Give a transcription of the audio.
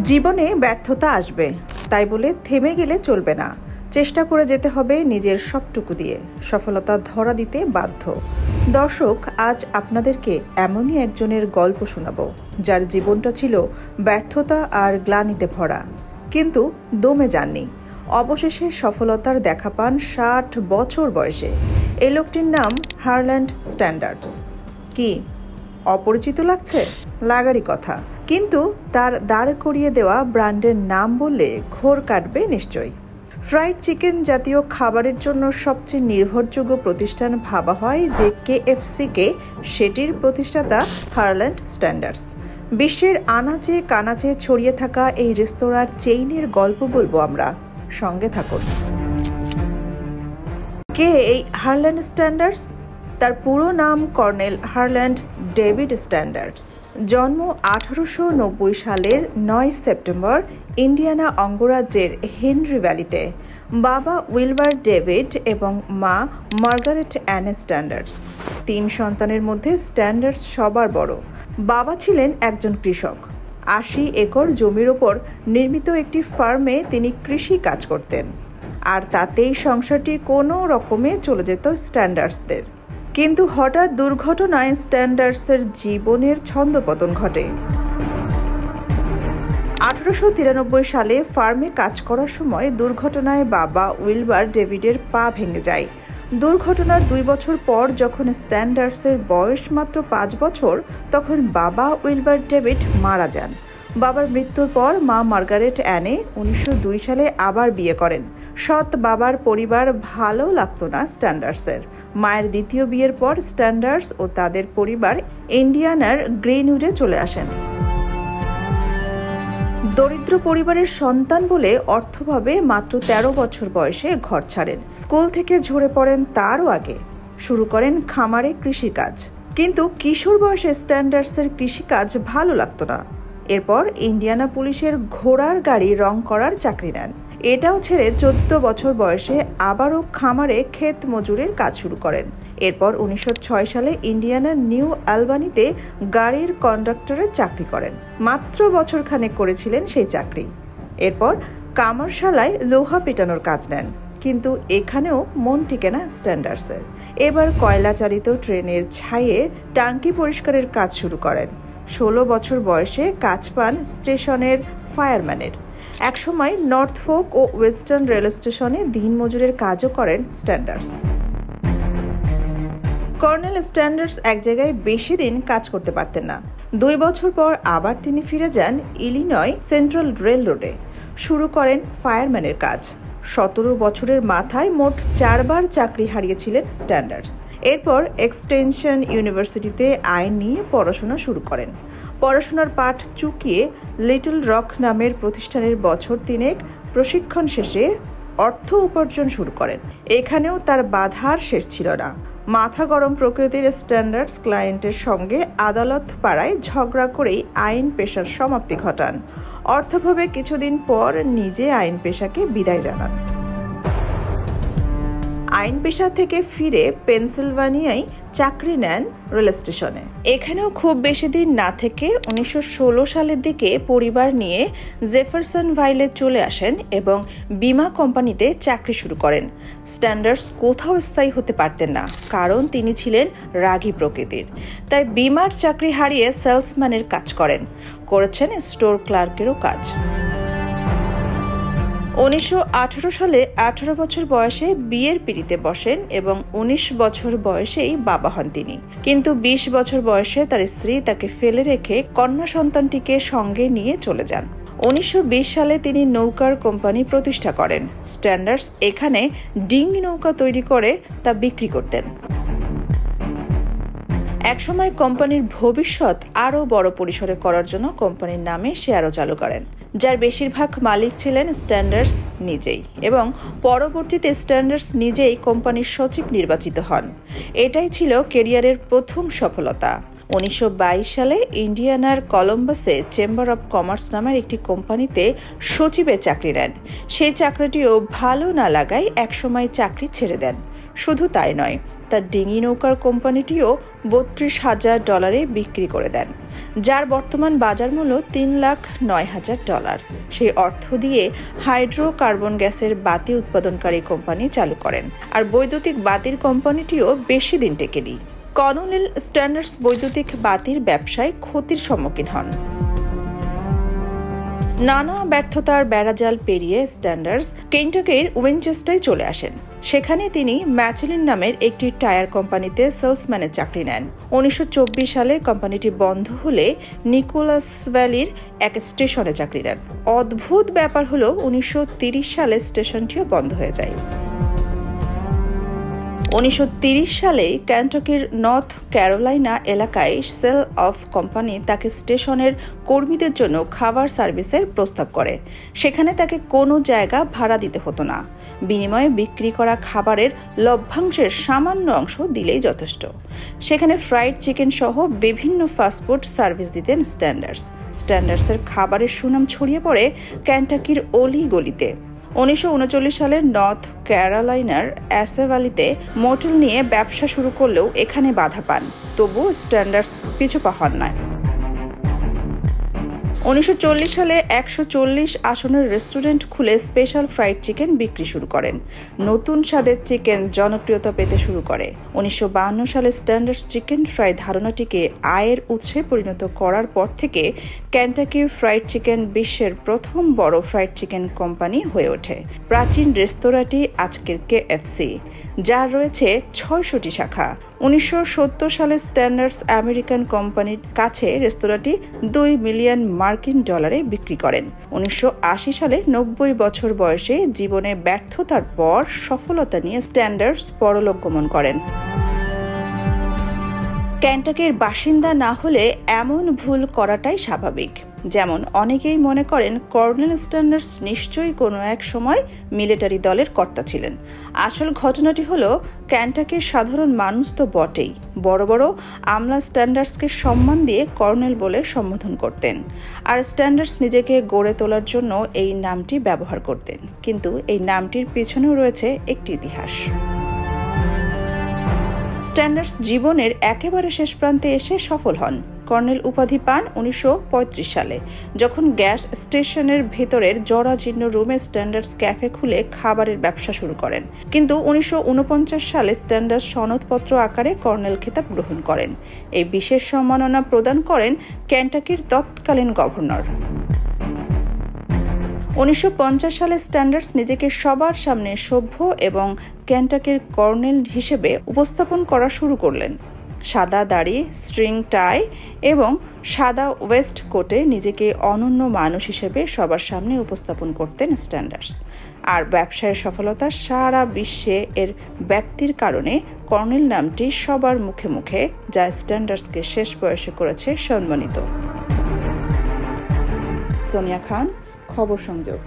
জীবনে ব্যর্থতা আসবে, তাই বলে থেমে গেলে চলবে না। চেষ্টা করে যেতে হবে নিজের সবটুকু দিয়ে, সফলতা ধরা দিতে বাধ্য। দর্শক, আজ আপনাদেরকে এমনই একজনের গল্প শোনাবো যার জীবনটা ছিল ব্যর্থতা আর গ্লানিতে ভরা, কিন্তু দমে যাননি। অবশেষে সফলতার দেখা পান 60 বছর বয়সে। এই লোকটির নাম হারল্যান্ড স্ট্যান্ডার্স। কি অপরিচিত লাগছে? লাগারই কথা, কিন্তু তার দাঁড় করিয়ে দেওয়া ব্র্যান্ডের নাম বললে ঘোর কাটবে নিশ্চয়ই। ফ্রাইড চিকেন জাতীয় খাবারের জন্য সবচেয়ে নির্ভরযোগ্য প্রতিষ্ঠান ভাবা হয় যে KFC-কে, সেটির প্রতিষ্ঠাতা হারল্যান্ড স্ট্যান্ডার্স। বিশ্বের আনাচে কানাচে ছড়িয়ে থাকা এই রেস্তোরাঁর চেইনের গল্প বলবো আমরা, সঙ্গে থাকুন। কে এই হারল্যান্ড স্ট্যান্ডার্স? তার পুরো নাম কর্নেল হারল্যান্ড ডেভিড স্ট্যান্ডার্স। জন্ম 1890 সালের 9 সেপ্টেম্বর ইন্ডিয়ানা অঙ্গরাজ্যের হেনরি ভ্যালিতে। বাবা উইলবার ডেভিড এবং মা মার্গারেট অ্যানে স্ট্যান্ডার্স। 3 সন্তানের মধ্যে স্ট্যান্ডার্স সবার বড়। বাবা ছিলেন একজন কৃষক। 80 একর জমির ওপর নির্মিত একটি ফার্মে তিনি কৃষি কাজ করতেন, আর তাতেই সংসারটি কোনো রকমে চলে যেত স্ট্যান্ডার্সদের। কিন্তু হঠাৎ দুর্ঘটনায় স্ট্যান্ডার্সের জীবনের ছন্দপতন ঘটে। 1893 সালে ফার্মে কাজ করার সময় দুর্ঘটনায় বাবা উইলবার ডেভিডের পা ভেঙে যায়। দুর্ঘটনার 2 বছর পর যখন স্ট্যান্ডার্সের বয়স মাত্র 5 বছর, তখন বাবা উইলবার ডেভিড মারা যান। বাবার মৃত্যুর পর মা মার্গারেট অ্যানে 1902 সালে আবার বিয়ে করেন। সৎ বাবার পরিবার ভালো লাগতো না স্ট্যান্ডার্সের। মায়ের দ্বিতীয় বিয়ের পর স্ট্যান্ডার্স ও তাদের পরিবার ইন্ডিয়ানার গ্রিনউডে চলে আসেন। দরিদ্র পরিবারের সন্তান বলে অর্থভাবে মাত্র 13 বছর বয়সে ঘর ছাড়েন। স্কুল থেকে ঝরে পড়েন তারও আগে। শুরু করেন খামারে কৃষিকাজ। কিন্তু কিশোর বয়সে স্ট্যান্ডার্সের কৃষিকাজ ভালো লাগতো না। এরপর ইন্ডিয়ানা পুলিশের ঘোড়ার গাড়ি রং করার চাকরি নেন। এটাও ছেড়ে 14 বছর বয়সে আবারও খামারে ক্ষেত মজুরের কাজ শুরু করেন। এরপর 1906 সালে ইন্ডিয়ানার নিউ অ্যালবানিতে গাড়ির কন্ডাক্টরের চাকরি করেন। মাত্র বছরখানেক করেছিলেন সেই চাকরি। এরপর কামারশালায় লোহা পেটানোর কাজ নেন, কিন্তু এখানেও মন টিকে না স্ট্যান্ডার্সের। এবার কয়লা চালিত ট্রেনের ছাইয়ে টাঙ্কি পরিষ্কারের কাজ শুরু করেন। 16 বছর বয়সে কাজ পান স্টেশনের ফায়ারম্যানের। একসময় নর্থফোক ও ওয়েস্টার্ন রেল স্টেশনে দিনমজুরের কাজও করেন স্ট্যান্ডার্স। কর্নেল স্ট্যান্ডার্স এক জায়গায় বেশি দিন কাজ করতে পারতেন না। 2 বছর পর আবার তিনি ফিরে যান ইলিনয় সেন্ট্রাল রেল রোডে। শুরু করেন ফায়ারম্যানের কাজ। 17 বছরের মাথায় মোট 4 বার চাকরি হারিয়েছিলেন স্ট্যান্ডার্স। এরপর এক্সটেনশন ইউনিভার্সিটিতে আইন নিয়ে পড়াশোনা শুরু করেন। পড়াশোনার পাঠ চুকিয়ে লিটল রক নামের প্রতিষ্ঠানের বছর 3 প্রশিক্ষণ শেষে অর্থ উপার্জন শুরু করেন। এখানেও তার বাধার শেষ ছিল না। মাথা গরম প্রকৃতির স্ট্যান্ডার্স ক্লায়েন্টের সঙ্গে আদালত পাড়ায় ঝগড়া করেই আইন পেশার সমাপ্তি ঘটান। অর্থাভাবে কিছুদিন পর নিজে আইন পেশাকে বিদায় জানান। আইন পেশা থেকে ফিরে পেনসিলভানিয়ায় চাকরি নেন রেল স্টেশনে। এখানেও খুব বেশি দিন না থেকে 1916 সালের দিকে পরিবার নিয়ে জেফারসনভাইলে চলে আসেন এবং বীমা কোম্পানিতে চাকরি শুরু করেন। স্ট্যান্ডার্স কোথাও স্থায়ী হতে পারতেন না, কারণ তিনি ছিলেন রাগী প্রকৃতির। তাই বীমার চাকরি হারিয়ে সেলসম্যানের কাজ করেছেন স্টোর ক্লার্কেরও কাজ। 1918 সালে 18 বছর বয়সে বিয়ের পিঁড়িতে বসেন এবং 19 বছর বয়সেই বাবা হন তিনি। কিন্তু 20 বছর বয়সে তার স্ত্রী তাকে ফেলে রেখে কন্যা সন্তানটিকে সঙ্গে নিয়ে চলে যান। 1920 সালে তিনি নৌকার কোম্পানি প্রতিষ্ঠা করেন। স্ট্যান্ডার্স এখানে ডিঙি নৌকা তৈরি করে তা বিক্রি করতেন। একসময় কোম্পানির ভবিষ্যৎ আরও বড় পরিসরে করার জন্য কোম্পানির নামে শেয়ারও চালু করেন, যার বেশিরভাগ মালিক ছিলেন স্ট্যান্ডার্স নিজেই, এবং পরবর্তীতে স্ট্যান্ডার্স নিজেই কোম্পানির সচিব নির্বাচিত হন। এটাই ছিল ক্যারিয়ারের প্রথম সফলতা। 1922 সালে ইন্ডিয়ানার কলম্বাসে চেম্বার অব কমার্স নামের একটি কোম্পানিতে সচিবের চাকরি নেন। সেই চাকরিটিও ভালো না লাগায় একসময় চাকরি ছেড়ে দেন। শুধু তাই নয়, তার ডিঙি নৌকার কোম্পানিটিও $32,000 বিক্রি করে দেন, যার বর্তমান বাজার মূল্য $3,09,000। সেই অর্থ দিয়ে হাইড্রোকার্বন গ্যাসের বাতি উৎপাদনকারী কোম্পানি চালু করেন। আর বৈদ্যুতিক বাতির কোম্পানিটিও বেশি দিন টেকেনি। কর্নেল স্ট্যান্ডার্স বৈদ্যুতিক বাতির ব্যবসায় ক্ষতির সম্মুখীন হন। নানা ব্যর্থতার বেড়াজাল পেরিয়ে স্ট্যান্ডার্স কেন্টাকির উইনচেস্টারে চলে আসেন। সেখানে তিনি ম্যাচেলিন নামের একটি টায়ার কোম্পানিতে সেলসম্যানের চাকরি নেন। 1924 সালে কোম্পানিটি বন্ধ হলে নিকোলাস ভ্যালির এক স্টেশনে চাকরি নেন। অদ্ভুত ব্যাপার হলো 1930 সালে স্টেশনটিও বন্ধ হয়ে যায়। 1930 সালে কেন্টাকির নর্থ ক্যারোলাইনা এলাকায় সেল অফ কোম্পানি তাকে স্টেশনের কর্মীদের জন্য খাবার সার্ভিসের প্রস্তাব করে। সেখানে তাকে কোনো জায়গা ভাড়া দিতে হতো না, বিনিময়ে বিক্রি করা খাবারের লভ্যাংশের সামান্য অংশ দিলেই যথেষ্ট। সেখানে ফ্রাইড চিকেন সহ বিভিন্ন ফাস্টফুড সার্ভিস দিতেন স্ট্যান্ডার্সের খাবারের সুনাম ছড়িয়ে পড়ে কেন্টাকির অলি গলিতে। 1939 সালে নর্থ ক্যারোলাইনার অ্যাসেভালিতে মোটেল নিয়ে ব্যবসা শুরু করলেও এখানে বাধা পান, তবুও স্ট্যান্ডার্স পিছু পা হন না। 1940 সালে 140 আসনের রেস্টুরেন্ট খুলে স্পেশাল ফ্রাইড চিকেন বিক্রি শুরু করেন। নতুন স্বাদের চিকেন জনপ্রিয়তা পেতে শুরু করে। 1952 সালে স্ট্যান্ডার্স চিকেন ফ্রাই ধারণাটিকে আয়ের উৎসে পরিণত করার পর থেকে কেন্টাকি ফ্রাইড চিকেন বিশ্বের প্রথম বড় ফ্রাইড চিকেন কোম্পানি হয়ে ওঠে। প্রাচীন রেস্তোরাঁটি আজকের KFC, যার রয়েছে 600টি শাখা। 1970 সালে স্ট্যান্ডার্স আমেরিকান কোম্পানির কাছে রেস্তোরাঁটি $2 মিলিয়ন বিক্রি করেন। 1980 সালে 90 বছর বয়সে জীবনে ব্যর্থতার পর সফলতা নিয়ে স্ট্যান্ডার্স পরলোক গমন করেন। কেন্টাকির বাসিন্দা না হলে এমন ভুল করাটাই স্বাভাবিক। যেমন অনেকেই মনে করেন কর্নেল স্ট্যান্ডার্স নিশ্চয়ই কোনো এক সময় মিলিটারি দলের কর্তা ছিলেন। আসল ঘটনাটি হলো কেন্টাকির সাধারণ মানুষ তো বটেই, বড় বড় আমলা স্ট্যান্ডার্সকে সম্মান দিয়ে কর্নেল বলে সম্বোধন করতেন। আর স্ট্যান্ডার্স নিজেকে গড়ে তোলার জন্য এই নামটি ব্যবহার করতেন। কিন্তু এই নামটির পিছনেও রয়েছে একটি ইতিহাস। স্ট্যান্ডার্স জীবনের একেবারে শেষ প্রান্তে এসে সফল হন। কর্নেল উপাধি পান 1935 সালে, যখন গ্যাস স্টেশনের ভেতরের জরাজীর্ণ রুমে স্ট্যান্ডার্স ক্যাফে খুলে খাবারের ব্যবসা শুরু করেন। কিন্তু 1949 সালে স্ট্যান্ডার্স সনদপত্র আকারে কর্নেল খেতাব গ্রহণ করেন। এই বিশেষ সম্মাননা প্রদান করেন কেন্টাকির তৎকালীন গভর্নর। 1950 সালে স্ট্যান্ডার্স নিজেকে সবার সামনে সভ্য এবং কেন্টাকির কর্নেল হিসেবে উপস্থাপন করা শুরু করলেন। সাদা দাড়ি, স্ট্রিং টাই এবং সাদা ওয়েস্ট কোটে নিজেকে অনন্য মানুষ হিসেবে সবার সামনে উপস্থাপন করতেন স্ট্যান্ডার্স। আর ব্যবসায়ের সফলতা সারা বিশ্বে এর ব্যাপ্তির কারণে কর্নেল নামটি সবার মুখে মুখে, যা স্ট্যান্ডার্সকে শেষ বয়সে করেছে সম্মানিত। সোনিয়া খান, খবর সংযোগ।